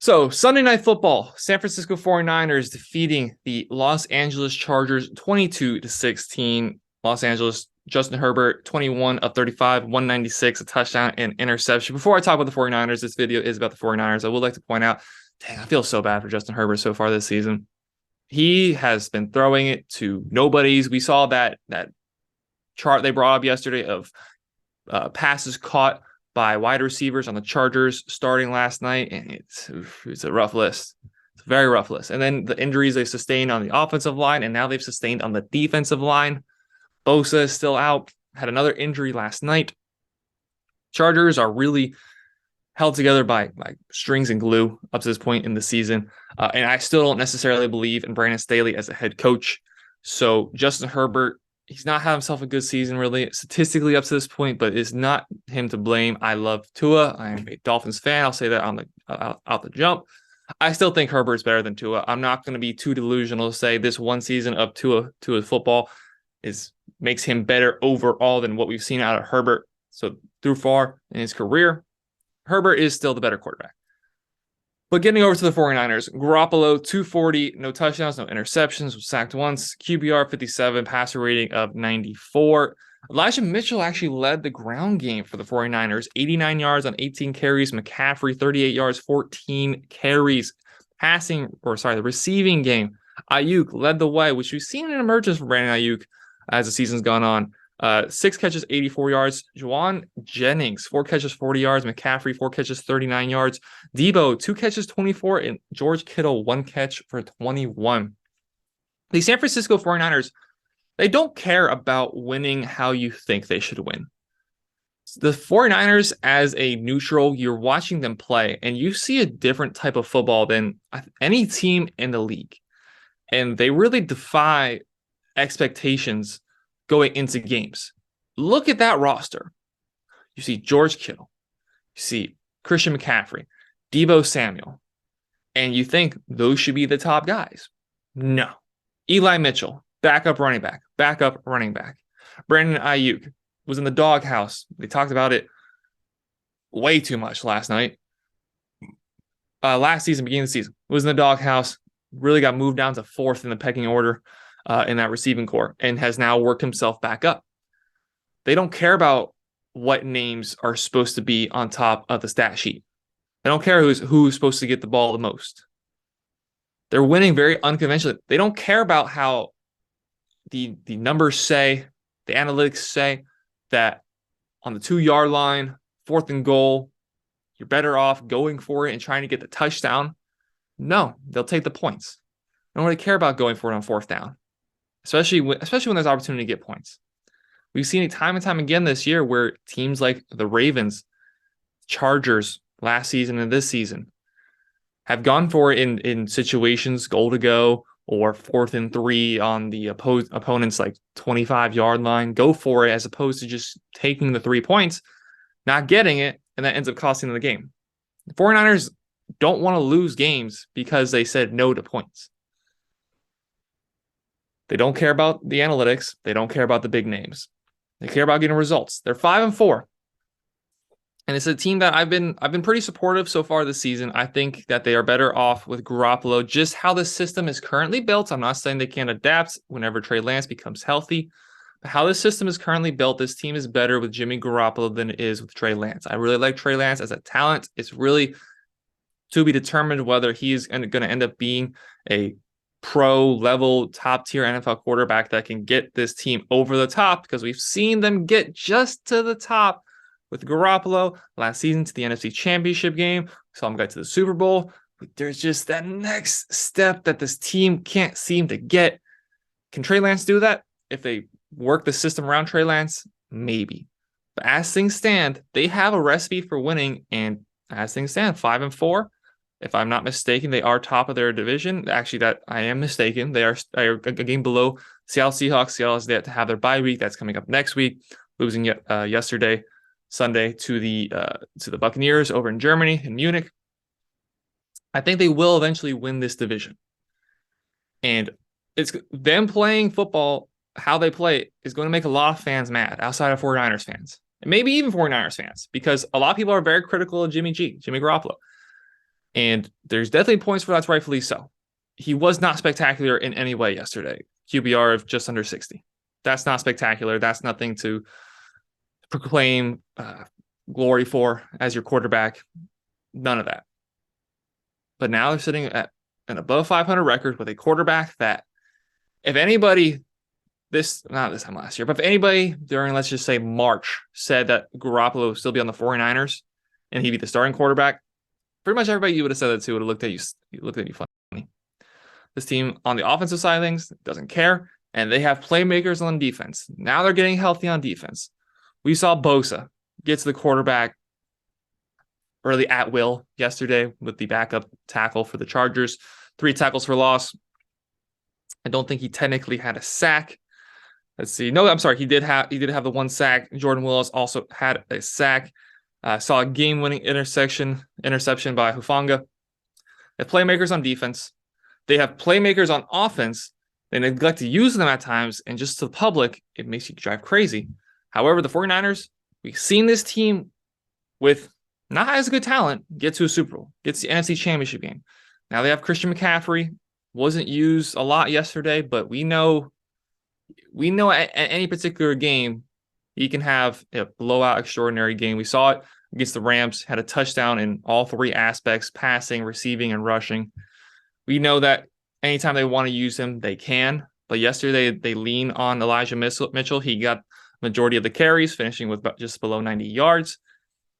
So, Sunday Night Football, San Francisco 49ers defeating the Los Angeles Chargers 22-16. Los Angeles, Justin Herbert, 21 of 35, 196, a touchdown and interception. Before I talk about the 49ers, this video is about the 49ers. I would like to point out, dang, I feel so bad for Justin Herbert so far this season. He has been throwing it to nobodies. We saw that chart they brought up yesterday of passes caught by wide receivers on the Chargers starting last night, and it's a rough list. It's a very rough list. And then the injuries they sustained on the offensive line, and now they've sustained on the defensive line. Bosa is still out, had another injury last night. Chargers are really held together by strings and glue up to this point in the season. And I still don't necessarily believe in Brandon Staley as a head coach. So Justin Herbert, he's not had himself a good season, really, statistically up to this point, but it's not him to blame. I love Tua. I am a Dolphins fan. I'll say that on the out the jump. I still think Herbert's better than Tua. I'm not going to be too delusional to say this one season of Tua's football makes him better overall than what we've seen out of Herbert. So through far in his career, Herbert is still the better quarterback. But getting over to the 49ers, Garoppolo, 240, no touchdowns, no interceptions, was sacked once, QBR 57, passer rating of 94. Elijah Mitchell actually led the ground game for the 49ers, 89 yards on 18 carries. McCaffrey, 38 yards, 14 carries. The receiving game, Ayuk led the way, which we've seen an emergence from Brandon Ayuk as the season's gone on. 6 catches, 84 yards. Juwan Jennings, 4 catches, 40 yards. McCaffrey, 4 catches, 39 yards. Debo, 2 catches, 24. And George Kittle, 1 catch for 21. The San Francisco 49ers, they don't care about winning how you think they should win. The 49ers, as a neutral, you're watching them play, and you see a different type of football than any team in the league. And they really defy expectations going into games. Look at that roster. You see George Kittle. You see Christian McCaffrey, Debo Samuel. And you think those should be the top guys. No. Eli Mitchell, backup running back. Brandon Ayuk was in the doghouse. They talked about it way too much last night. Last season, beginning of the season, was in the doghouse. Really got moved down to 4th in the pecking order in that receiving core, and has now worked himself back up. They don't care about what names are supposed to be on top of the stat sheet. They don't care who's supposed to get the ball the most. They're winning very unconventionally. They don't care about how the numbers say, the analytics say that on the 2-yard line, 4th and goal, you're better off going for it and trying to get the touchdown. No, they'll take the points. They don't really care about going for it on 4th down. Especially when there's opportunity to get points. We've seen it time and time again this year where teams like the Ravens, Chargers last season and this season have gone for it in situations, goal to go or 4th and 3 on the opponent's 25-yard line. Go for it as opposed to just taking the 3 points, not getting it, and that ends up costing them the game. The 49ers don't want to lose games because they said no to points. They don't care about the analytics. They don't care about the big names. They care about getting results. They're 5-4. And it's a team that I've been pretty supportive so far this season. I think that they are better off with Garoppolo. Just how the system is currently built. I'm not saying they can't adapt whenever Trey Lance becomes healthy. But how this system is currently built, this team is better with Jimmy Garoppolo than it is with Trey Lance. I really like Trey Lance as a talent. It's really to be determined whether he is going to end up being a pro level top tier NFL quarterback that can get this team over the top, because we've seen them get just to the top with Garoppolo last season to the NFC Championship game. We saw them get to the Super Bowl. But there's just that next step that this team can't seem to get. Can Trey Lance do that? If they work the system around Trey Lance, maybe. But as things stand, they have a recipe for winning, and as things stand, 5-4. If I'm not mistaken, they are top of their division. Actually, that I am mistaken. They are a game below Seattle Seahawks. Seattle is there to have their bye week. That's coming up next week. Losing yesterday, Sunday, to the Buccaneers over in Germany, in Munich. I think they will eventually win this division. And it's them playing football, how they play, is going to make a lot of fans mad outside of 49ers fans. And maybe even 49ers fans, because a lot of people are very critical of Jimmy Garoppolo. And there's definitely points for that's rightfully so. He was not spectacular in any way yesterday. QBR of just under 60. That's not spectacular. That's nothing to proclaim glory for as your quarterback. None of that. But now they're sitting at an above 500 record with a quarterback that, if anybody, not this time last year, but if anybody during, let's just say, March said that Garoppolo would still be on the 49ers and he'd be the starting quarterback, pretty much everybody you would have said that to would have looked at you funny. This team on the offensive side of things doesn't care, and they have playmakers on defense. Now they're getting healthy on defense. We saw Bosa get to the quarterback early at will yesterday with the backup tackle for the Chargers. 3 tackles for loss. I don't think he technically had a sack. Let's see. No, I'm sorry. He did have the 1 sack. Jordan Willis also had a sack. Saw a game-winning interception by Hufanga. They have playmakers on defense. They have playmakers on offense. They neglect to use them at times, and just to the public, it makes you drive crazy. However, the 49ers, we've seen this team with not as good talent get to a Super Bowl, gets the NFC Championship game. Now they have Christian McCaffrey. Wasn't used a lot yesterday, but we know at any particular game, he can have a blowout, extraordinary game. We saw it against the Rams, had a touchdown in all 3 aspects, passing, receiving, and rushing. We know that anytime they want to use him, they can. But yesterday, they lean on Elijah Mitchell. He got majority of the carries, finishing with just below 90 yards.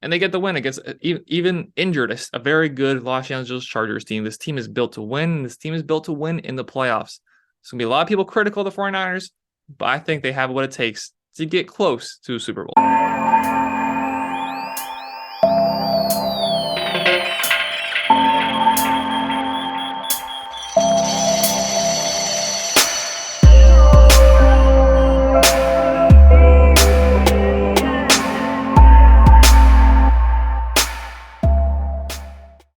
And they get the win against, even injured, a very good Los Angeles Chargers team. This team is built to win. This team is built to win in the playoffs. There's going to be a lot of people critical of the 49ers, but I think they have what it takes to get close to a Super Bowl.